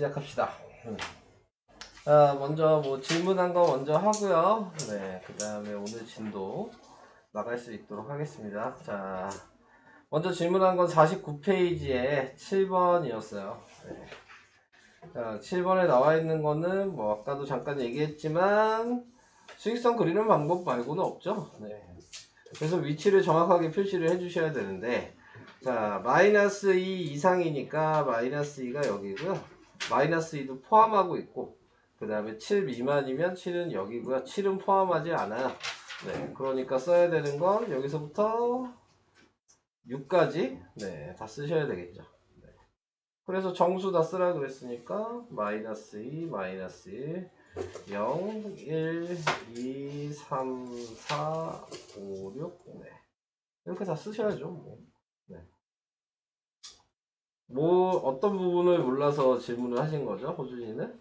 시작합시다. 자, 먼저 뭐 질문한 거 먼저 하고요. 네, 그 다음에 오늘 진도 나갈 수 있도록 하겠습니다. 자, 먼저 질문한 건 49페이지에 7번이었어요. 네. 자, 7번에 나와 있는 거는 뭐 아까도 잠깐 얘기했지만 수익선 그리는 방법 말고는 없죠. 네. 그래서 위치를 정확하게 표시를 해주셔야 되는데, 자, 마이너스 2 이상이니까 마이너스 2가 여기고요. 마이너스 2도 포함하고 있고, 그 다음에 7 미만이면 7은 여기고요. 7은 포함하지 않아요. 네, 그러니까 써야 되는 건 여기서부터 6까지 네, 다 쓰셔야 되겠죠. 네. 그래서 정수 다 쓰라 그랬으니까 마이너스 2, 마이너스 1, 0, 1, 2, 3, 4, 5, 6 네. 이렇게 다 쓰셔야죠. 뭐. 네. 뭐 어떤 부분을 몰라서 질문을 하신 거죠, 호준이는?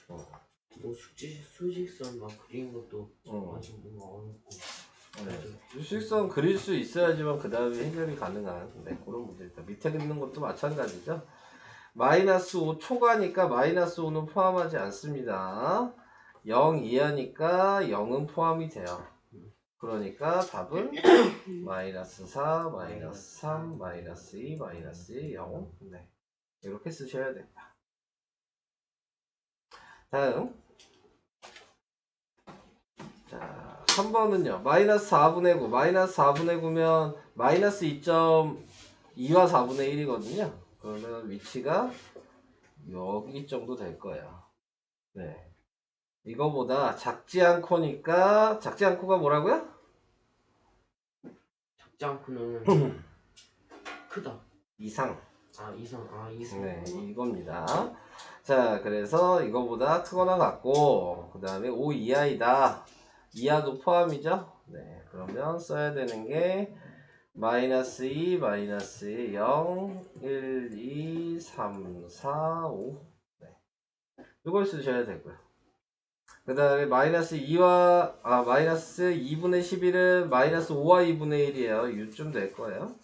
뭐 수직선 막 그리는 것도 아직 뭔가 어렵고. 네. 수직선 그릴 수 있어야지만 그 다음에 해결이 가능한 그런 문제입니다. 밑에 그리는 것도 마찬가지죠. 마이너스 5 초과니까 마이너스 5는 포함하지 않습니다. 0 이하니까 0은 포함이 돼요. 그러니까 답은 마이너스 4, 마이너스 3, 마이너스 2, 마이너스 1, 0 네. 이렇게 쓰셔야 됩니다. 다음 자 3번은요. 마이너스 4분의 9 마이너스 4분의 9면 마이너스 2.2와 4분의 1이거든요. 그러면 위치가 여기 정도 될 거예요. 네. 이거보다 작지 않고니까 작지 않고가 뭐라고요? 작지 않고는 크다. 이상. 이상. 네, 이겁니다. 자, 그래서 이거보다 크거나 같고, 그 다음에 5 이하이다. 이하도 포함이죠? 네, 그러면 써야 되는 게 마이너스 2, 마이너스 1, 0, 1, 2, 3, 4, 5. 네. 이걸 쓰셔야 되고요. 그 다음에 마이너스 2분의 11은 마이너스 5와 2분의 1이에요. 유쯤 될 거예요.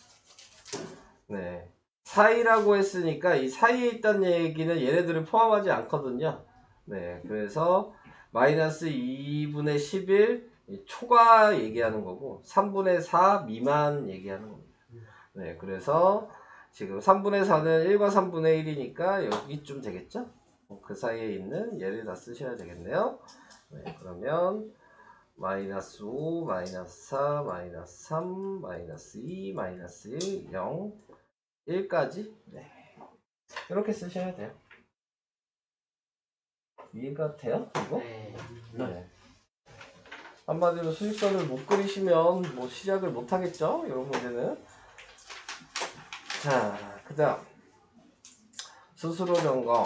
네. 사이라고 했으니까 이 사이에 있다는 얘기는 얘네들을 포함하지 않거든요. 네. 그래서 마이너스 2분의 11 초과 얘기하는 거고 3분의 4 미만 얘기하는 겁니다. 네. 그래서 지금 3분의 4는 1과 3분의 1이니까 여기쯤 되겠죠? 그 사이에 있는 얘를 다 쓰셔야 되겠네요. 네, 그러면 마이너스 5, 마이너스 4, 마이너스 3, 마이너스 2, 마이너스 1, 0, 1까지 네. 이렇게 쓰셔야 돼요. 이해가 돼요? 이거? 네. 한마디로 수직선을 못 그리시면 뭐 시작을 못 하겠죠? 이런 문제는. 자, 그 다음 스스로 점검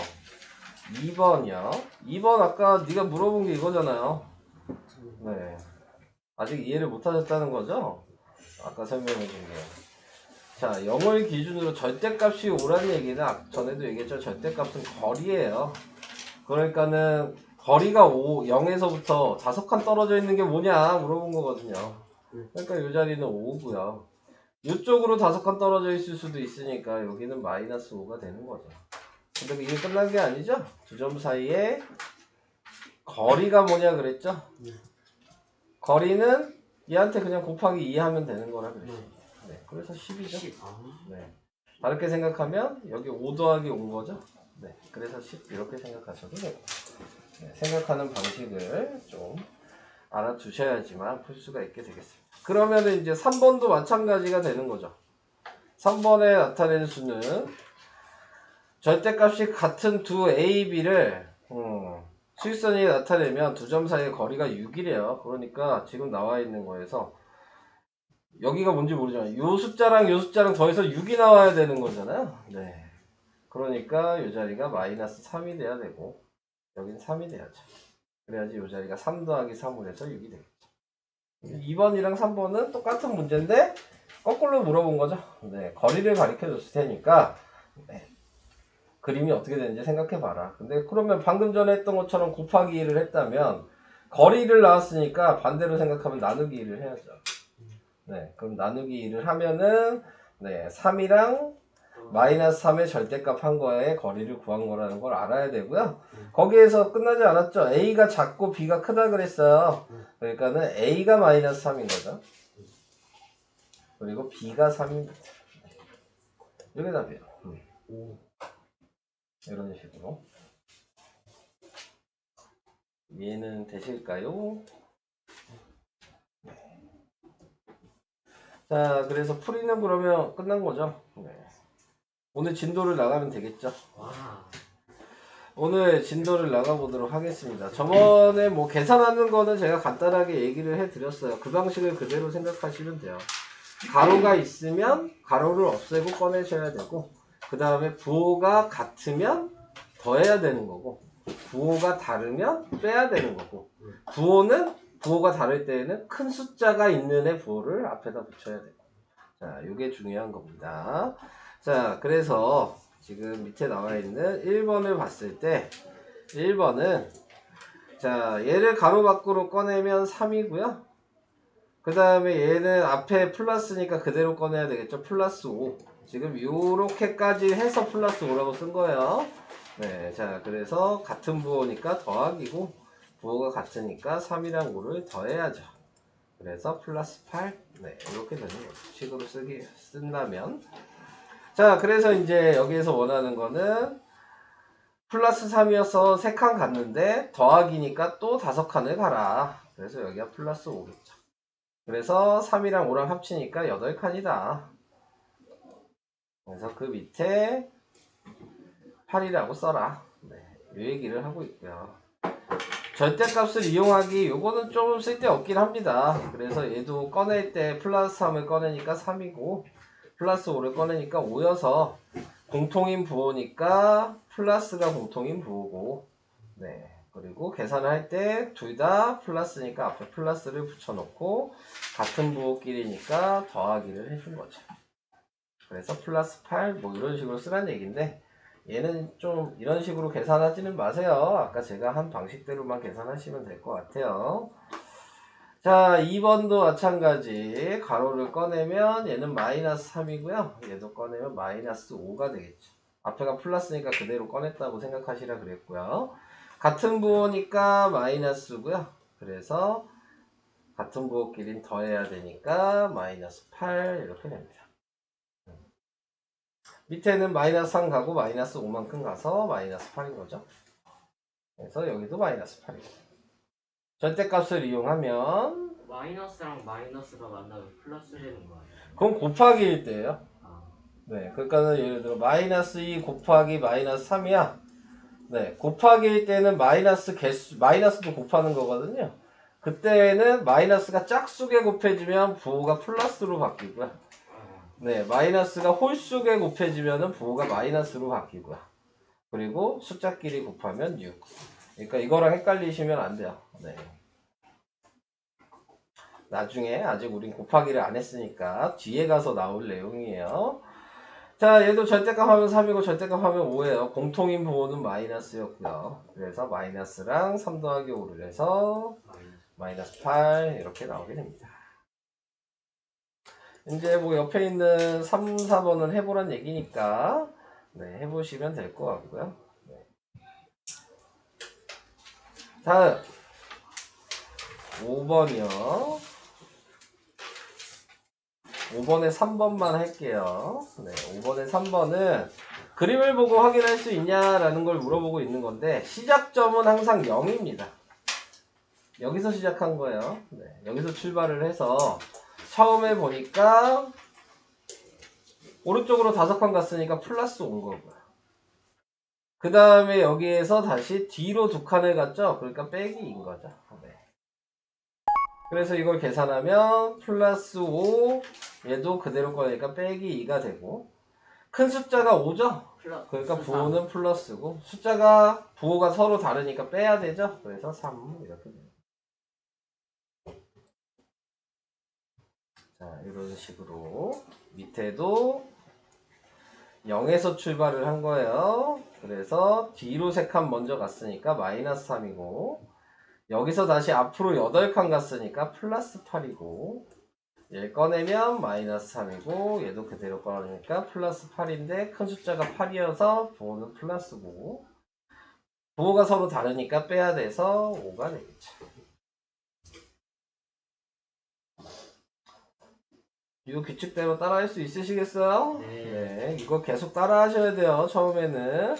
2번이요. 2번 아까 네가 물어본 게 이거잖아요. 네. 아직 이해를 못 하셨다는 거죠? 아까 설명해 준 게. 자, 0을 기준으로 절대값이 오라는 얘기는 전에도 얘기했죠. 절대값은 거리예요. 그러니까는 거리가 0에서부터 5칸 떨어져 있는 게 뭐냐 물어본 거거든요. 그러니까 이 자리는 5고요. 이쪽으로 5칸 떨어져 있을 수도 있으니까 여기는 마이너스 5가 되는 거죠. 근데 이게 끝난 게 아니죠. 두 점 사이에 거리가 뭐냐 그랬죠. 거리는 얘한테 그냥 곱하기 2 하면 되는 거라 그랬어요. 네, 그래서 10이죠. 네. 다르게 생각하면 여기 5 더하기 5인 거죠. 네, 그래서 10 이렇게 생각하셔도 되고. 네, 생각하는 방식을 좀 알아두셔야지만 풀 수가 있게 되겠습니다. 그러면 이제 3번도 마찬가지가 되는 거죠. 3번에 나타낸 수는 절대값이 같은 두 A, B를 수직선이 나타내면 두 점 사이의 거리가 6이래요. 그러니까 지금 나와 있는 거에서 여기가 뭔지 모르잖아요. 요 숫자랑 요 숫자랑 더해서 6이 나와야 되는 거잖아요. 네. 그러니까 이 자리가 마이너스 3이 돼야 되고 여긴 3이 돼야죠. 그래야지 이 자리가 3 더하기 3을 해서 6이 되겠죠. 2번이랑 3번은 똑같은 문제인데 거꾸로 물어본 거죠. 네. 거리를 가리켜 줬을 테니까 네. 그림이 어떻게 되는지 생각해 봐라. 근데 그러면 방금 전에 했던 것처럼 곱하기 1을 했다면 거리를 나왔으니까 반대로 생각하면 나누기 1을 해야죠. 네, 그럼 나누기 1을 하면은 네, 3이랑 마이너스 3의 절대값 한 거에 거리를 구한 거라는 걸 알아야 되고요. 거기에서 끝나지 않았죠. A가 작고 B가 크다 그랬어요. 그러니까는 A가 마이너스 3인 거죠. 그리고 B가 3입니다. 이게 답이에요. 이런 식으로. 이해는 되실까요? 자, 그래서 풀이는 그러면 끝난 거죠. 네. 오늘 진도를 나가면 되겠죠. 와. 오늘 진도를 나가보도록 하겠습니다. 저번에 뭐 계산하는 거는 제가 간단하게 얘기를 해드렸어요. 그 방식을 그대로 생각하시면 돼요. 가로가 있으면 가로를 없애고 꺼내셔야 되고, 그 다음에 부호가 같으면 더해야 되는 거고, 부호가 다르면 빼야 되는 거고, 부호가 다를 때에는 큰 숫자가 있는 애 부호를 앞에다 붙여야 되고. 자, 이게 중요한 겁니다. 자, 그래서 지금 밑에 나와 있는 1번을 봤을 때 1번은 자, 얘를 가로 밖으로 꺼내면 3이고요. 그 다음에 얘는 앞에 플러스니까 그대로 꺼내야 되겠죠. 플러스 5. 지금 요렇게까지 해서 플러스 5라고 쓴 거예요. 네, 자, 그래서 같은 부호니까 더하기고 부호가 같으니까 3이랑 5를 더해야죠. 그래서 플러스 8. 네, 이렇게 되는 거죠. 식으로 쓴다면. 자, 그래서 이제 여기에서 원하는 거는 플러스 3이어서 3칸 갔는데 더하기니까 또 5칸을 가라. 그래서 여기가 플러스 5겠죠. 그래서 3이랑 5랑 합치니까 8칸이다. 그래서 그 밑에 8이라고 써라. 네, 이 얘기를 하고 있고요. 절대값을 이용하기 요거는 좀 쓸데없긴 합니다. 그래서 얘도 꺼낼 때 플러스 3을 꺼내니까 3이고 플러스 5를 꺼내니까 5여서 공통인 부호니까 플러스가 공통인 부호고, 네, 그리고 계산을 할 때 둘 다 플러스니까 앞에 플러스를 붙여놓고 같은 부호끼리니까 더하기를 해준 거죠. 그래서 플러스 8 뭐 이런 식으로 쓰라는 얘기인데 얘는 좀 이런 식으로 계산하지는 마세요. 아까 제가 한 방식대로만 계산하시면 될 것 같아요. 자, 2번도 마찬가지. 가로를 꺼내면 얘는 마이너스 3이고요. 얘도 꺼내면 마이너스 5가 되겠죠. 앞에가 플러스니까 그대로 꺼냈다고 생각하시라 그랬고요. 같은 부호니까 마이너스고요. 그래서 같은 부호끼리는 더해야 되니까 마이너스 8 이렇게 됩니다. 밑에는 마이너스 3 가고 마이너스 5만큼 가서 마이너스 8인 거죠. 그래서 여기도 마이너스 8이고. 절대값을 이용하면 마이너스랑 마이너스가 만나면 플러스 되는 거 아니에요? 그건 곱하기일 때예요. 아. 네, 그러니까는 예를 들어 마이너스 2 곱하기 마이너스 3이야. 네, 곱하기일 때는 마이너스 개수, 마이너스도 곱하는 거거든요. 그때는 마이너스가 짝수에 곱해지면 부호가 플러스로 바뀌고요. 네, 마이너스가 홀수에 곱해지면 부호가 마이너스로 바뀌고요. 그리고 숫자끼리 곱하면 6. 그러니까 이거랑 헷갈리시면 안 돼요. 네. 나중에 아직 우린 곱하기를 안 했으니까 뒤에 가서 나올 내용이에요. 자, 얘도 절대값 하면 3이고 절대값 하면 5예요. 공통인 부호는 마이너스였고요. 그래서 마이너스랑 3 더하기 5를 해서 마이너스 8 이렇게 나오게 됩니다. 이제 뭐 옆에 있는 3, 4번은 해보란 얘기니까 네, 해보시면 될 것 같고요. 네. 다음 5번이요. 5번에 3번만 할게요. 네, 5번에 3번은 그림을 보고 확인할 수 있냐라는 걸 물어보고 있는 건데 시작점은 항상 0입니다. 여기서 시작한 거예요. 네, 여기서 출발을 해서 처음에 보니까 오른쪽으로 5칸 갔으니까 플러스 온 거고요. 그 다음에 여기에서 다시 뒤로 2칸을 갔죠. 그러니까 빼기인 거죠. 네. 그래서 이걸 계산하면 플러스 5 얘도 그대로 꺼내니까 빼기 2가 되고 큰 숫자가 5죠? 그러니까 부호는 플러스고 부호가 서로 다르니까 빼야 되죠? 그래서 3 이렇게 돼요. 자, 이런 식으로 밑에도 0에서 출발을 한 거예요. 그래서 뒤로 3칸 먼저 갔으니까 마이너스 3이고 여기서 다시 앞으로 8칸 갔으니까 플러스 8이고 얘 꺼내면 마이너스 3이고 얘도 그대로 꺼내니까 플러스 8인데 큰 숫자가 8이어서 부호는 플러스 9. 부호가 서로 다르니까 빼야 돼서 5가 되겠죠. 이거 규칙대로 따라 할 수 있으시겠어요? 네. 이거 계속 따라 하셔야 돼요, 처음에는.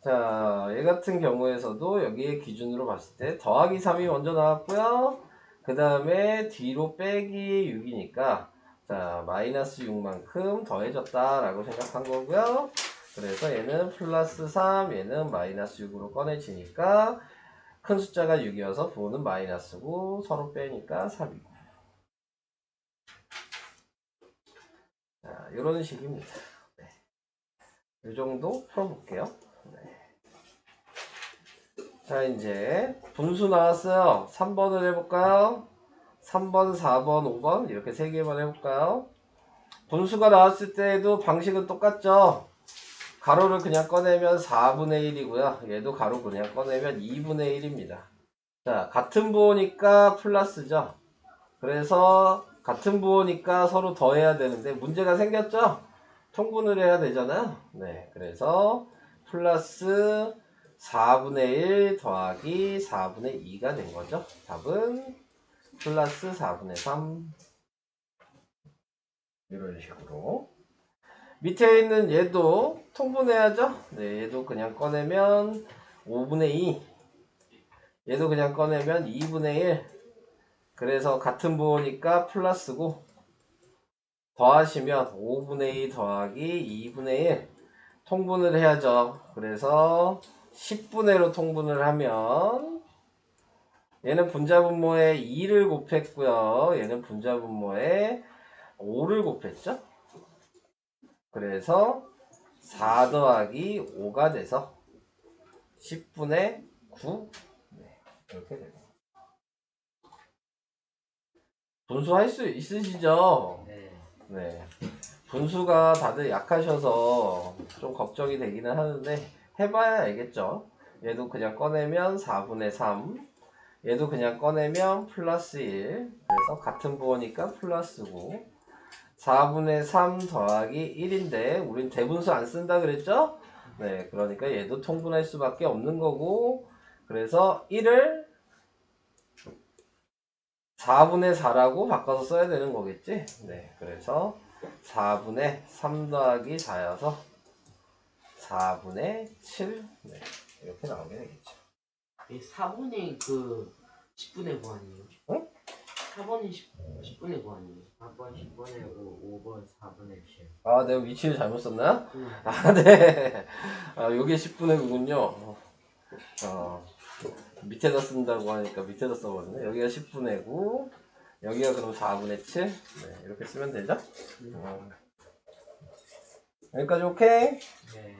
자, 얘 같은 경우에서도 여기에 기준으로 봤을 때 더하기 3이 먼저 나왔고요. 그 다음에 뒤로 빼기 6이니까 자, 마이너스 6만큼 더해졌다 라고 생각한 거고요. 그래서 얘는 플러스 3, 얘는 마이너스 6으로 꺼내지니까 큰 숫자가 6이어서 부호는 마이너스고 서로 빼니까 3이고. 자, 이런 식입니다. 네. 이 정도 풀어볼게요. 네. 자, 이제 분수 나왔어요. 3번을 해볼까요? 3번, 4번, 5번 이렇게 3개만 해볼까요? 분수가 나왔을 때에도 방식은 똑같죠? 가로를 그냥 꺼내면 4분의 1이고요. 얘도 가로 그냥 꺼내면 2분의 1입니다. 자, 같은 부호니까 플러스죠. 그래서 같은 부호니까 서로 더해야 되는데 문제가 생겼죠? 통분을 해야 되잖아요. 네, 그래서 플러스 4분의 1 더하기 4분의 2가 된 거죠. 답은 플러스 4분의 3 이런 식으로. 밑에 있는 얘도 통분해야죠. 네, 얘도 그냥 꺼내면 5분의 2 얘도 그냥 꺼내면 2분의 1 그래서 같은 부호니까 플러스고 더하시면 5분의 2 더하기 2분의 1 통분을 해야죠. 그래서 10분의 1로 통분을 하면 얘는 분자분모에 2를 곱했고요. 얘는 분자분모에 5를 곱했죠. 그래서 4 더하기 5가 돼서 10분의 9 네, 이렇게 됩니다. 분수할 수 있으시죠? 네. 분수가 다들 약하셔서 좀 걱정이 되기는 하는데 해봐야 알겠죠. 얘도 그냥 꺼내면 4분의 3 얘도 그냥 꺼내면 플러스 1 그래서 같은 부호니까 플러스고 4분의 3 더하기 1인데 우린 대분수 안 쓴다 그랬죠? 네, 그러니까 얘도 통분할 수밖에 없는 거고 그래서 1을 4분의 4라고 바꿔서 써야 되는 거겠지? 네, 그래서 4분의 3 더하기 4여서 4분의 7 네, 이렇게 나오게 되겠죠. 이 4번이 그 10분의 9 아니에요? 응? 4번이 10분의 9 아니에요? 4번 10분의 5, 5번 4분의 7. 아, 내가 위치를 잘못 썼나? 응. 아, 네. 아, 요게 10분의 9군요. 밑에다 쓴다고 하니까 밑에다 써버렸네. 여기가 10분의 9, 여기가 그럼 4분의 7. 네, 이렇게 쓰면 되죠? 여기까지 오케이? 네.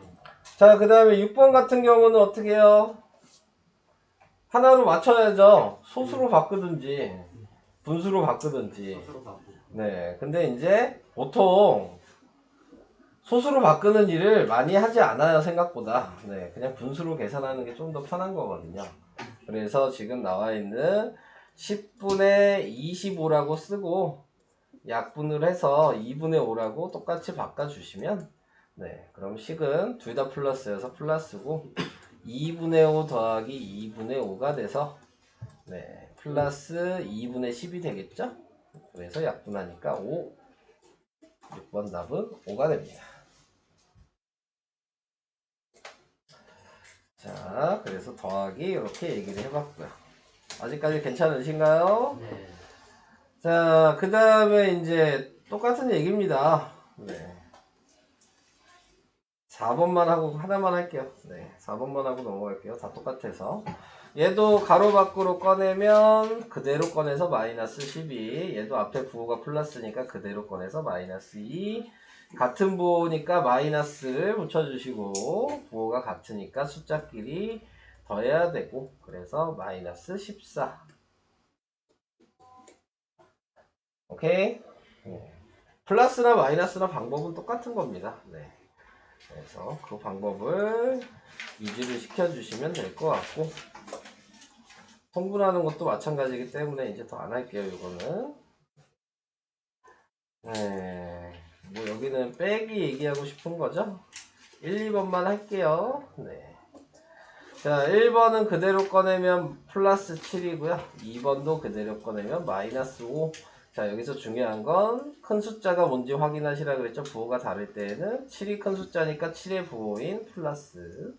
자, 그 다음에 6번 같은 경우는 어떻게 해요? 하나로 맞춰야죠. 소수로 바꾸든지, 분수로 바꾸든지. 서로 바꾸고. 네, 근데 이제 보통 소수로 바꾸는 일을 많이 하지 않아요, 생각보다. 네, 그냥 분수로 계산하는 게 좀 더 편한 거거든요. 그래서 지금 나와 있는 10분의 25라고 쓰고 약분을 해서 2분의 5라고 똑같이 바꿔주시면 네, 그럼 식은 둘 다 플러스여서 플러스고 2분의 5 더하기 2분의 5가 돼서 네, 플러스 2분의 10이 되겠죠? 그래서 약분하니까 5 6번 답은 5가 됩니다. 자, 그래서 더하기 이렇게 얘기를 해봤고요. 아직까지 괜찮으신가요? 네. 자, 그 다음에 이제 똑같은 얘기입니다. 네. 4번만 하고 하나만 할게요. 네, 4번만 하고 넘어갈게요. 다 똑같아서. 얘도 가로 밖으로 꺼내면 그대로 꺼내서 마이너스 12. 얘도 앞에 부호가 플러스니까 그대로 꺼내서 마이너스 2. 같은 부호니까 마이너스를 붙여주시고 부호가 같으니까 숫자끼리 더해야 되고 그래서 마이너스 14. 오케이? 네. 플러스나 마이너스나 방법은 똑같은 겁니다. 네. 그래서 그 방법을 유지를 시켜주시면 될 것 같고 통분하는 것도 마찬가지이기 때문에 이제 더 안 할게요. 이거는 네. 뭐 여기는 빼기 얘기하고 싶은 거죠? 1, 2번만 할게요. 네. 자, 1번은 그대로 꺼내면 플러스 7이고요. 2번도 그대로 꺼내면 마이너스 5. 자, 여기서 중요한 건 큰 숫자가 뭔지 확인하시라 그랬죠. 부호가 다를 때에는 7이 큰 숫자니까 7의 부호인 플러스.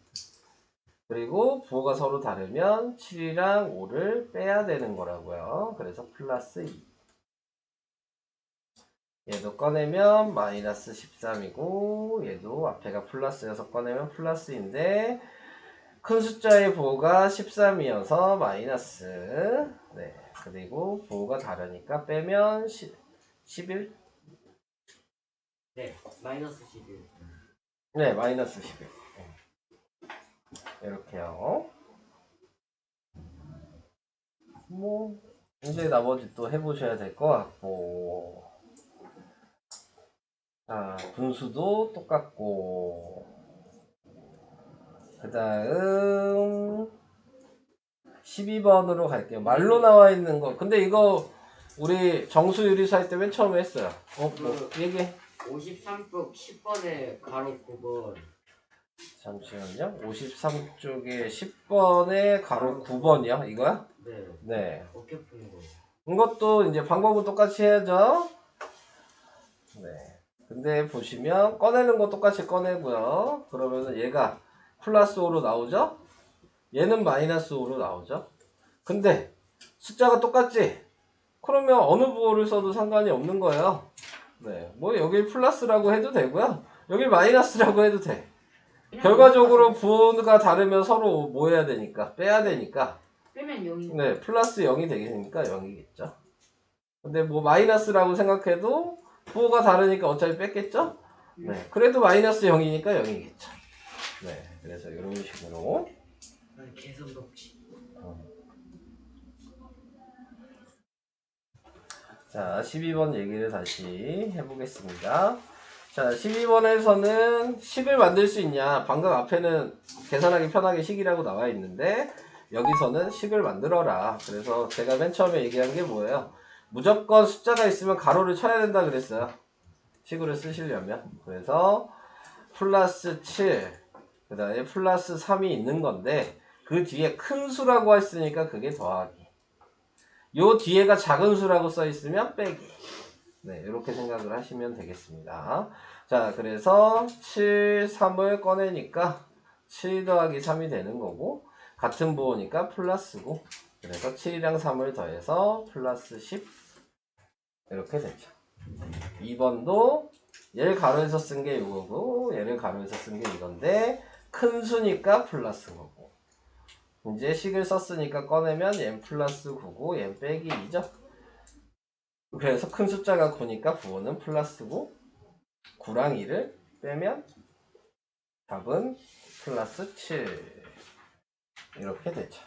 그리고 부호가 서로 다르면 7이랑 5를 빼야 되는 거라고요. 그래서 플러스 2. 얘도 꺼내면 마이너스 13이고 얘도 앞에가 플러스여서 꺼내면 플러스인데 큰 숫자의 부호가 13이어서 마이너스. 네. 그리고 부호가 다르니까 빼면 11. 네, 마이너스 11. 네, 마이너스 11. 이렇게요. 뭐 이제 나머지 또 해보셔야 될 것 같고. 자, 분수도 똑같고. 그 다음 12번으로 갈게요. 말로 나와 있는 거. 근데 이거 우리 정수유리수 할 때 맨 처음에 했어요. 뭐 얘기해. 53쪽 10번에 가로 9번. 잠시만요. 53쪽에 10번에 가로 9번이요? 이거야? 네. 네. 어떻게 푸는 거예요? 이것도 이제 방법은 똑같이 해야죠. 네. 근데 보시면 꺼내는 거 똑같이 꺼내고요. 그러면은 얘가 플러스 5로 나오죠? 얘는 마이너스 5로 나오죠? 근데 숫자가 똑같지? 그러면 어느 부호를 써도 상관이 없는 거예요. 네. 뭐 여기 플러스라고 해도 되고요. 여기 마이너스라고 해도 돼. 결과적으로 부호가 다르면 서로 뭐 해야 되니까 빼야 되니까 빼면 0이. 네 플러스 0이 되니까 0이겠죠. 근데 뭐 마이너스라고 생각해도 부호가 다르니까 어차피 뺐겠죠. 네 그래도 마이너스 0이니까 0이겠죠. 네 그래서 이런 식으로 계산 법칙. 자 12번 얘기를 다시 해보겠습니다. 자 12번에서는 식을 만들 수 있냐. 방금 앞에는 계산하기 편하게 식이라고 나와 있는데 여기서는 식을 만들어라. 그래서 제가 맨 처음에 얘기한 게 뭐예요? 무조건 숫자가 있으면 가로를 쳐야 된다 그랬어요. 식으로 쓰시려면. 그래서 플러스 7, 그 다음에 플러스 3이 있는 건데 그 뒤에 큰 수라고 했으니까 그게 더하기. 요 뒤에가 작은 수라고 써 있으면 빼기. 네, 이렇게 생각을 하시면 되겠습니다. 자, 그래서 7, 3을 꺼내니까 7 더하기 3이 되는 거고 같은 부호니까 플러스고 그래서 7이랑 3을 더해서 플러스 10 이렇게 되죠. 2번도 얘를 가로에서 쓴 게 이거고 얘를 가로에서 쓴 게 이건데 큰 수니까 플러스 거고 이제 식을 썼으니까 꺼내면 n 플러스 9고 n 빼기 2죠. 그래서 큰 숫자가 9니까 부호는 플러스고 9랑 2를 빼면 답은 플러스 7 이렇게 되죠.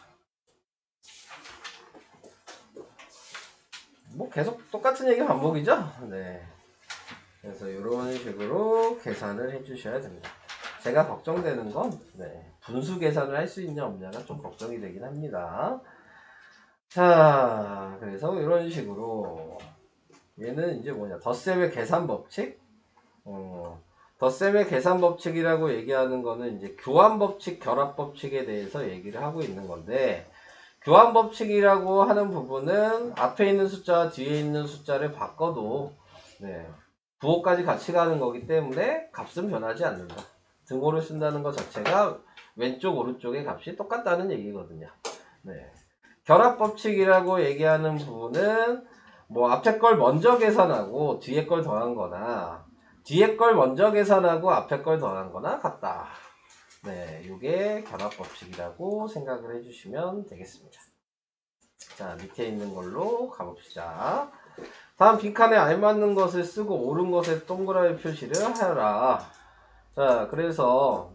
뭐 계속 똑같은 얘기 반복이죠. 네. 그래서 이런 식으로 계산을 해주셔야 됩니다. 제가 걱정되는 건 분수 계산을 할 수 있냐 없냐가 좀 걱정이 되긴 합니다. 자, 그래서 이런 식으로 얘는 이제 뭐냐 덧셈의 계산 법칙. 덧셈의 계산 법칙이라고 얘기하는 거는 이제 교환 법칙, 결합 법칙에 대해서 얘기를 하고 있는 건데 교환 법칙이라고 하는 부분은 앞에 있는 숫자와 뒤에 있는 숫자를 바꿔도 부호까지 같이 가는 거기 때문에 값은 변하지 않는다. 등호를 쓴다는 것 자체가 왼쪽 오른쪽의 값이 똑같다는 얘기거든요. 네. 결합 법칙이라고 얘기하는 부분은 뭐 앞에 걸 먼저 계산하고 뒤에 걸 더한 거나 뒤에 걸 먼저 계산하고 앞에 걸 더한 거나 같다. 네, 이게 결합 법칙이라고 생각을 해주시면 되겠습니다. 자, 밑에 있는 걸로 가봅시다. 다음 빈칸에 알맞는 것을 쓰고 옳은 것에 동그라미 표시를 하여라. 자, 그래서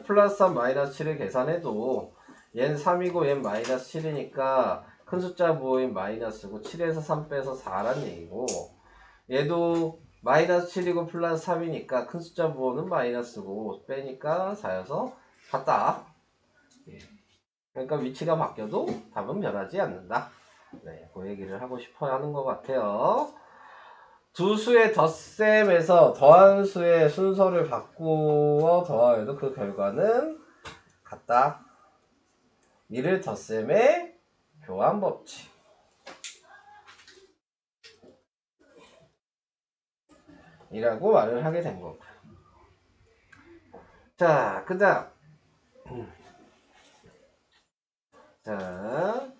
플러스 3 마이너스 7을 계산해도 얘는 3이고 얘는 마이너스 7이니까 큰 숫자 부호인 마이너스고 7에서 3 빼서 4란 얘기고 얘도 마이너스 7이고 플러스 3이니까 큰 숫자 부호는 마이너스고 빼니까 4여서 같다. 그러니까 위치가 바뀌어도 답은 변하지 않는다. 네, 그 얘기를 하고 싶어 하는 것 같아요. 두 수의 덧셈에서 더한 수의 순서를 바꾸어 더하여도 그 결과는 같다. 이를 덧셈의 교환 법칙 이라고 말을 하게 된 거고. 자, 그 다음 자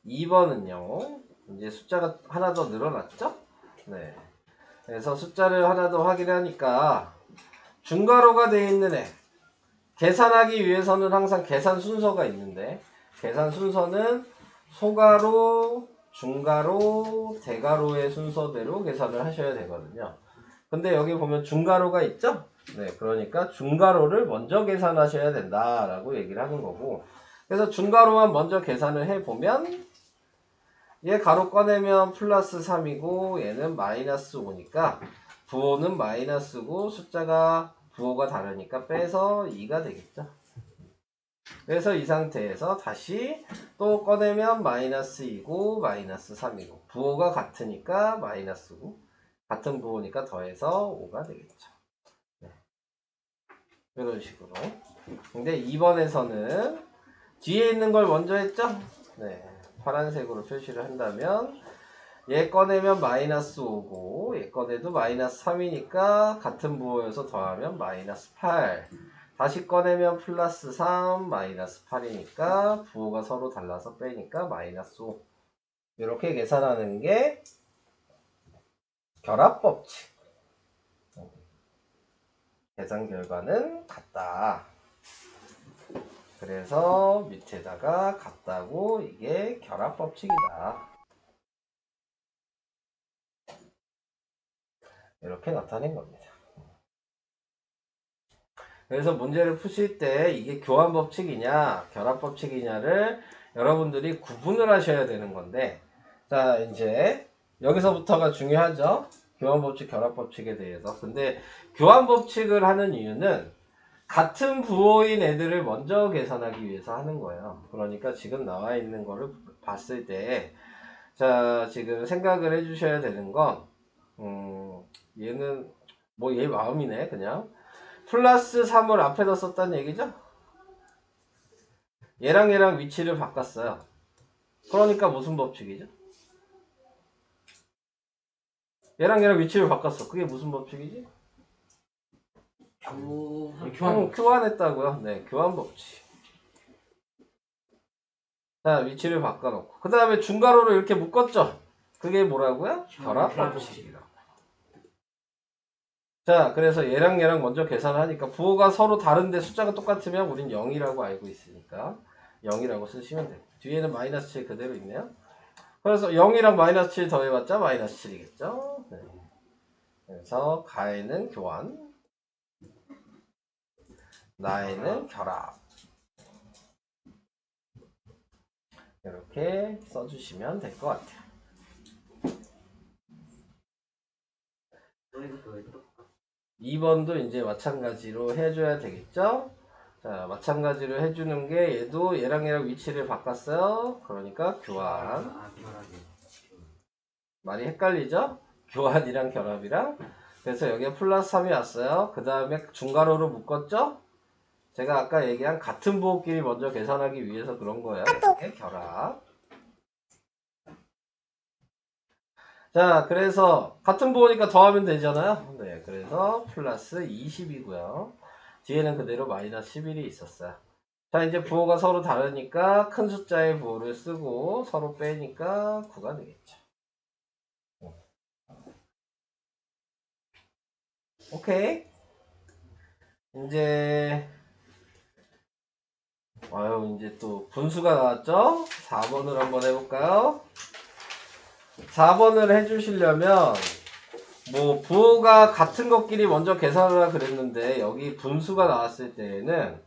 2번은요 이제 숫자가 하나 더 늘어났죠. 네. 그래서 숫자를 하나 더 확인하니까 중괄호가 되어 있는 애 계산하기 위해서는 항상 계산 순서가 있는데 계산 순서는 소괄호, 중괄호, 대괄호의 순서대로 계산을 하셔야 되거든요. 근데 여기 보면 중괄호가 있죠? 네, 그러니까 중괄호를 먼저 계산하셔야 된다라고 얘기를 하는 거고, 그래서 중괄호만 먼저 계산을 해보면 얘 가로 꺼내면 플러스 3이고 얘는 마이너스 5니까 부호는 마이너스고 숫자가 부호가 다르니까 빼서 2가 되겠죠. 그래서 이 상태에서 다시 또 꺼내면 마이너스 2고 마이너스 3이고 부호가 같으니까 마이너스고 같은 부호니까 더해서 5가 되겠죠. 네. 이런 식으로. 근데 2번에서는 뒤에 있는 걸 먼저 했죠? 네. 파란색으로 표시를 한다면 얘 꺼내면 마이너스 5고 얘 꺼내도 마이너스 3이니까 같은 부호여서 더하면 마이너스 8. 다시 꺼내면 플러스 3 마이너스 8이니까 부호가 서로 달라서 빼니까 마이너스 5. 이렇게 계산하는 게 결합법칙. 계산 결과는 같다. 그래서 밑에다가 같다고 이게 결합법칙이다. 이렇게 나타낸 겁니다. 그래서 문제를 푸실 때 이게 교환법칙이냐 결합법칙이냐를 여러분들이 구분을 하셔야 되는 건데, 자 이제 여기서부터가 중요하죠. 교환법칙 결합법칙에 대해서. 근데 교환법칙을 하는 이유는 같은 부호인 애들을 먼저 계산하기 위해서 하는 거예요. 그러니까 지금 나와 있는 거를 봤을 때 자 지금 생각을 해 주셔야 되는 건 얘는 뭐 얘 마음이네. 그냥 플러스 3을 앞에다 썼다는 얘기죠. 얘랑 위치를 바꿨어요. 그러니까 무슨 법칙이죠? 얘랑 위치를 바꿨어. 그게 무슨 법칙이지? 교환했다고요. 네, 교환 법칙. 자, 위치를 바꿔놓고 그 다음에 중괄호로 이렇게 묶었죠. 그게 뭐라고요? 결합 법칙이라고. 자, 그래서 얘랑 먼저 계산하니까 부호가 서로 다른데 숫자가 똑같으면 우린 0이라고 알고 있으니까 0이라고 쓰시면 돼요. 뒤에는 마이너스 7 그대로 있네요. 그래서 0이랑 마이너스 7 더해봤자 마이너스 7이겠죠. 네. 그래서 가에는 교환, 나에는 결합. 이렇게 써주시면 될 것 같아요. 2번도 이제 마찬가지로 해줘야 되겠죠? 자, 마찬가지로 해주는 게 얘도 얘랑 위치를 바꿨어요. 그러니까 교환. 많이 헷갈리죠? 교환이랑 결합이랑. 그래서 여기에 플러스 3이 왔어요. 그 다음에 중괄호로 묶었죠? 제가 아까 얘기한 같은 부호끼리 먼저 계산하기 위해서 그런 거예요. 이렇게 결합. 자, 그래서 같은 부호니까 더하면 되잖아요. 네, 그래서 플러스 20이고요. 뒤에는 그대로 마이너스 11이 있었어요. 자, 이제 부호가 서로 다르니까 큰 숫자의 부호를 쓰고 서로 빼니까 9가 되겠죠. 오케이. 이제 이제 또 분수가 나왔죠? 4번을 한번 해볼까요? 4번을 해주시려면 뭐 부호가 같은 것끼리 먼저 계산하라 그랬는데 여기 분수가 나왔을 때에는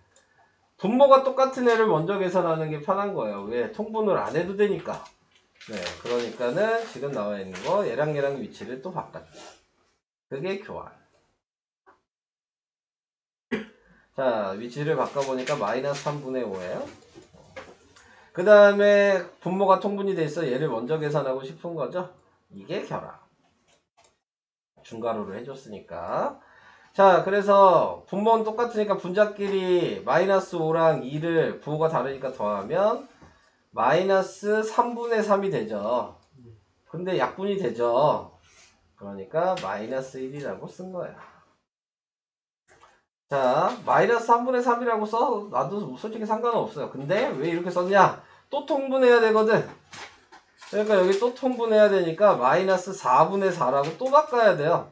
분모가 똑같은 애를 먼저 계산하는 게 편한 거예요. 왜? 통분을 안 해도 되니까. 네, 그러니까는 지금 나와 있는 거 얘랑 위치를 또 바꿨죠. 그게 교환. 자, 위치를 바꿔보니까 마이너스 3분의 5예요. 그 다음에 분모가 통분이 돼 있어 얘를 먼저 계산하고 싶은 거죠. 이게 결합. 중괄호를 해줬으니까. 자, 그래서 분모는 똑같으니까 분자끼리 마이너스 5랑 2를 부호가 다르니까 더하면 마이너스 3분의 3이 되죠. 근데 약분이 되죠. 그러니까 마이너스 1이라고 쓴 거야. 자, 마이너스 3분의 3이라고 써. 나도 솔직히 상관은 없어요. 근데 왜 이렇게 썼냐? 또 통분해야 되거든. 그러니까 여기 또 통분해야 되니까 마이너스 4분의 4라고 또 바꿔야 돼요.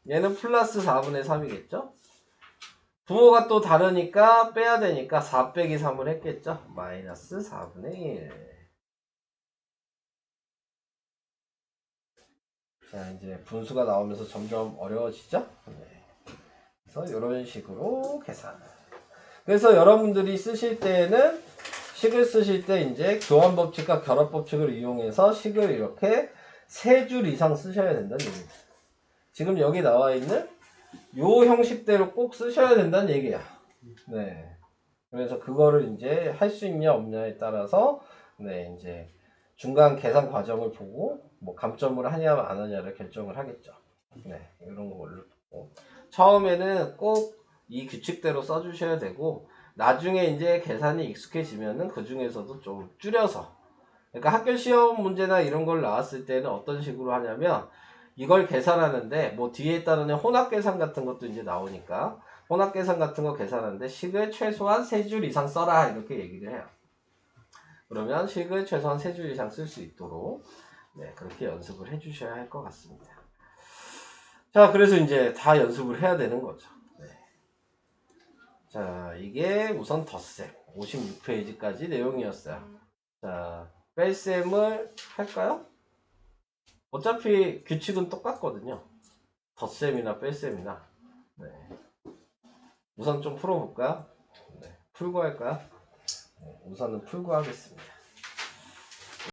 얘는 플러스 4분의 3이겠죠? 부호가 또 다르니까 빼야 되니까 4 빼기 3을 했겠죠? 마이너스 4분의 1. 자, 이제 분수가 나오면서 점점 어려워지죠? 네. 그래서 이런 식으로 계산. 그래서 여러분들이 쓰실 때에는 식을 쓰실 때 이제 교환법칙과 결합법칙을 이용해서 식을 이렇게 3줄 이상 쓰셔야 된다는 얘기입니다. 지금 여기 나와 있는 요 형식대로 꼭 쓰셔야 된다는 얘기야. 네. 그래서 그거를 이제 할 수 있냐 없냐에 따라서 네, 이제 중간 계산 과정을 보고 뭐 감점을 하냐 안 하냐를 결정을 하겠죠. 네, 이런 걸로 보고 처음에는 꼭 이 규칙대로 써주셔야 되고 나중에 이제 계산이 익숙해지면은 그 중에서도 좀 줄여서 그러니까 학교 시험 문제나 이런 걸 나왔을 때는 어떤 식으로 하냐면 이걸 계산하는데 뭐 뒤에 따르는 혼합 계산 같은 것도 이제 나오니까 혼합 계산 같은 거 계산하는데 식을 최소한 3줄 이상 써라 이렇게 얘기를 해요. 그러면 식을 최소한 3줄 이상 쓸 수 있도록 네, 그렇게 연습을 해 주셔야 할 것 같습니다. 자, 그래서 이제 다 연습을 해야 되는 거죠. 네. 자, 이게 우선 덧셈 56페이지까지 내용이었어요. 자, 뺄셈을 할까요? 어차피 규칙은 똑같거든요. 덧셈이나 뺄셈이나. 네. 우선 좀 풀어볼까요? 네. 풀고 할까요? 네. 우선은 풀고 하겠습니다.